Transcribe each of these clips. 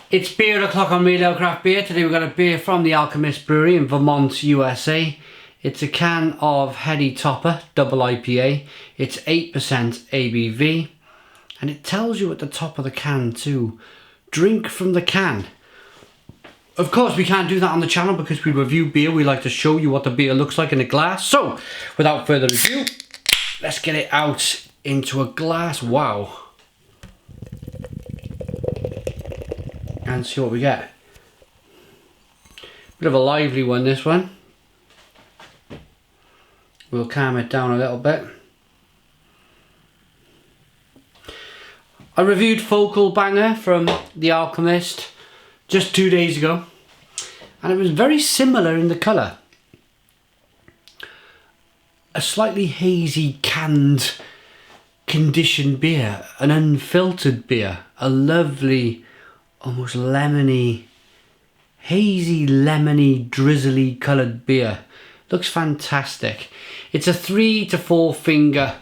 It's beer o'clock on Real Ale Craft Beer. Today we've got a beer from the Alchemist Brewery in Vermont, USA. It's a can of Heady Topper, double IPA. It's 8% ABV. And it tells you at the top of the can too, drink from the can. Of course we can't do that on the channel because we review beer. We like to show you what the beer looks like in a glass. So, without further ado, let's get it out into a glass. Wow. And see what we get. Bit of a lively one, this one. We'll calm it down a little bit. I reviewed Focal Banger from The Alchemist just 2 days ago. And it was very similar in the colour. A slightly hazy, canned, conditioned beer. An unfiltered beer. A lovely, almost lemony, hazy, lemony, drizzly coloured beer. Looks fantastic. It's a 3 to 4 finger,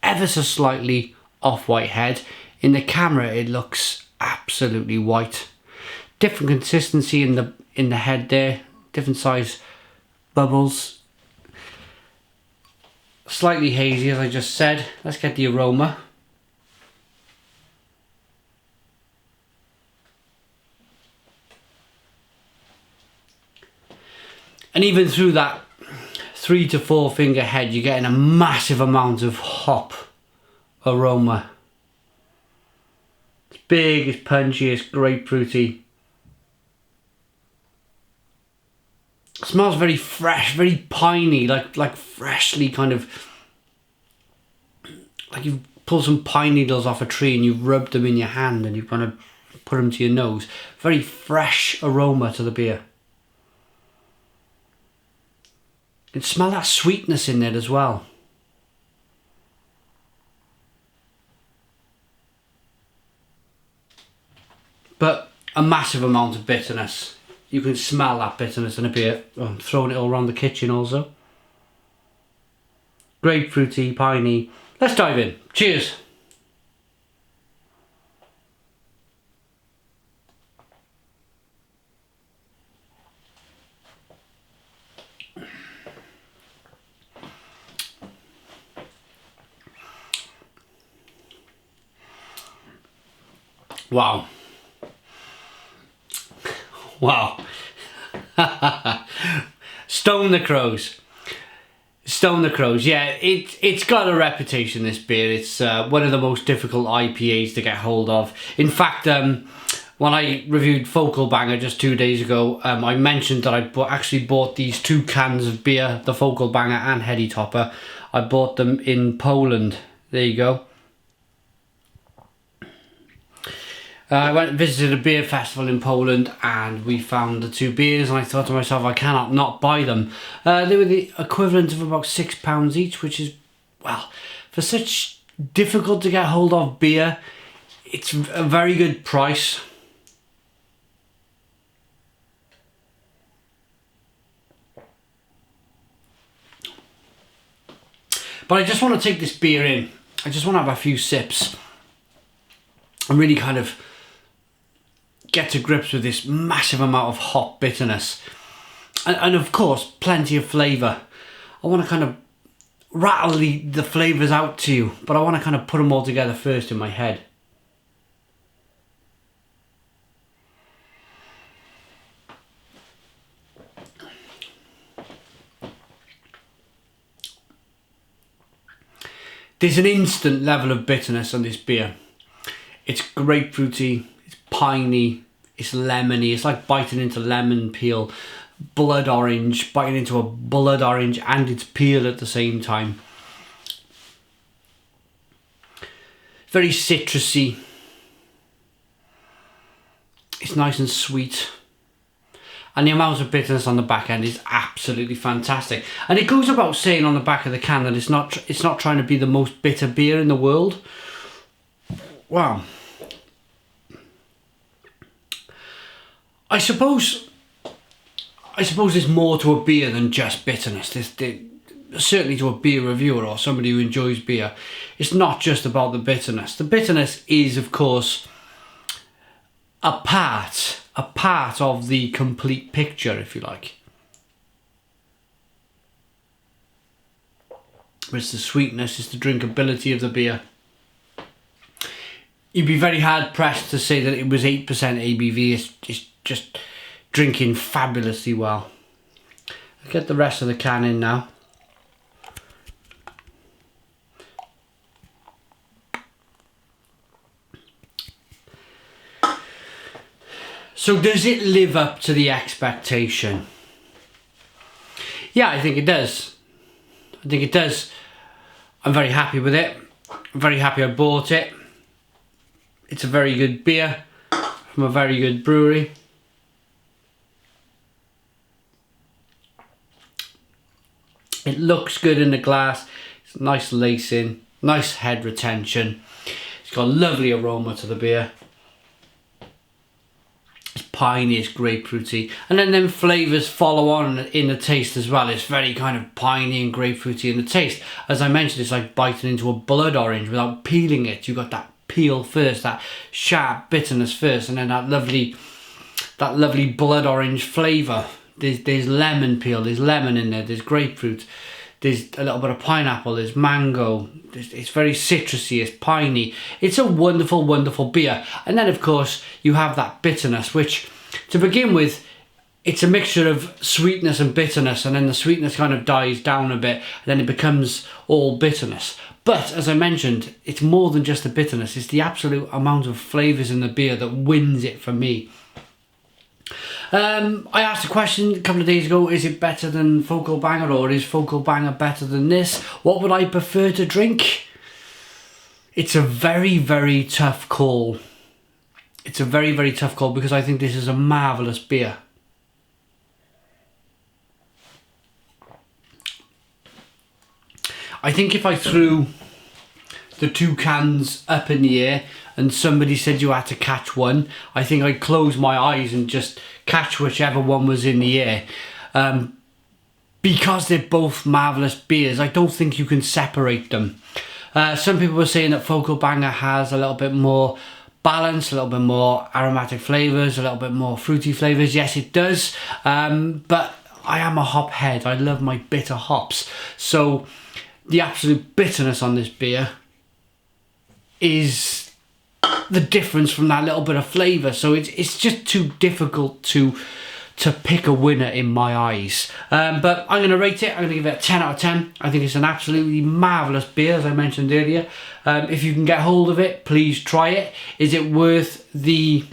ever so slightly off-white head. In the camera it looks absolutely white. Different consistency in the head there, different size bubbles. Slightly hazy, as I just said. Let's get the aroma. And even through that 3 to 4 finger head, you're getting a massive amount of hop aroma. It's big, it's punchy, it's grapefruity. It smells very fresh, very piney, like freshly kind of, like you've pulled some pine needles off a tree and you've rubbed them in your hand and you've kind of put them to your nose. Very fresh aroma to the beer. You can smell that sweetness in there as well. But a massive amount of bitterness. You can smell that bitterness in a beer. Oh, I'm throwing it all around the kitchen also. Grapefruity, piney. Let's dive in. Cheers. Wow. Wow. Stone the Crows. Stone the Crows. Yeah, it's got a reputation, this beer. It's one of the most difficult IPAs to get hold of. In fact, when I reviewed Focal Banger just 2 days ago, I mentioned that I actually bought these 2 cans of beer, the Focal Banger and Heady Topper. I bought them in Poland. There you go. I went and visited a beer festival in Poland and we found the 2 beers and I thought to myself, I cannot not buy them. They were the equivalent of about £6 each, which is, well, for such difficult to get hold of beer, it's a very good price. But I just want to take this beer in. I just want to have a few sips and really kind of get to grips with this massive amount of hop bitterness and of course plenty of flavour. I want to kind of rattle the flavours out to you, but I want to kind of put them all together first in my head. There's an instant level of bitterness on this beer. It's grapefruity, it's piney, it's lemony, it's like biting into lemon peel, blood orange, biting into a blood orange and its peel at the same time. Very citrusy. It's nice and sweet. And the amount of bitterness on the back end is absolutely fantastic. And it goes about saying on the back of the can that it's not trying to be the most bitter beer in the world. Wow. I suppose there's more to a beer than just bitterness. Certainly to a beer reviewer or somebody who enjoys beer, it's not just about the bitterness. The bitterness is, of course, a part of the complete picture, if you like. It's the sweetness, it's the drinkability of the beer. You'd be very hard pressed to say that it was 8% ABV. It's just drinking fabulously well. I'll get the rest of the can in now. So does it live up to the expectation? Yeah, I think it does. I think it does. I'm very happy with it. I'm very happy I bought it. It's a very good beer from a very good brewery. It looks good in the glass. It's nice lacing, nice head retention. It's got a lovely aroma to the beer. It's piney, it's grapefruity, and then flavours follow on in the taste as well. It's very kind of piney and grapefruity in the taste. As I mentioned, it's like biting into a blood orange without peeling it. You've got that peel first, that sharp bitterness first, and then that lovely blood orange flavour. There's lemon peel, there's lemon in there, there's grapefruit, there's a little bit of pineapple, there's mango. It's very citrusy, it's piney. It's a wonderful, wonderful beer. And then of course you have that bitterness, which to begin with, it's a mixture of sweetness and bitterness, and then the sweetness kind of dies down a bit, and then it becomes all bitterness. But as I mentioned, it's more than just the bitterness, it's the absolute amount of flavours in the beer that wins it for me. I asked a question a couple of days ago, is it better than Focal Banger, or is Focal Banger better than this? What would I prefer to drink? It's a very, very tough call. It's a very, very tough call because I think this is a marvellous beer. I think if I threw the two cans up in the air and somebody said you had to catch one, I think I'd close my eyes and just catch whichever one was in the air. Because they're both marvellous beers, I don't think you can separate them. Some people were saying that Focal Banger has a little bit more balance, a little bit more aromatic flavours, a little bit more fruity flavours. Yes, it does. But I am a hop head. I love my bitter hops. So the absolute bitterness on this beer is the difference from that little bit of flavour. So it's just too difficult to pick a winner in my eyes. But I'm going to rate it. I'm going to give it a 10 out of 10. I think it's an absolutely marvellous beer, as I mentioned earlier. If you can get hold of it, please try it. Is it worth the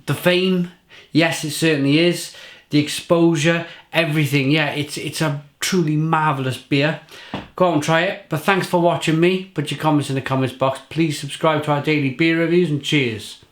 fame? Yes, it certainly is. The exposure, everything. Yeah, it's a truly marvellous beer. Go out and try it. But thanks for watching me. Put your comments in the comments box. Please subscribe to our daily beer reviews, and cheers.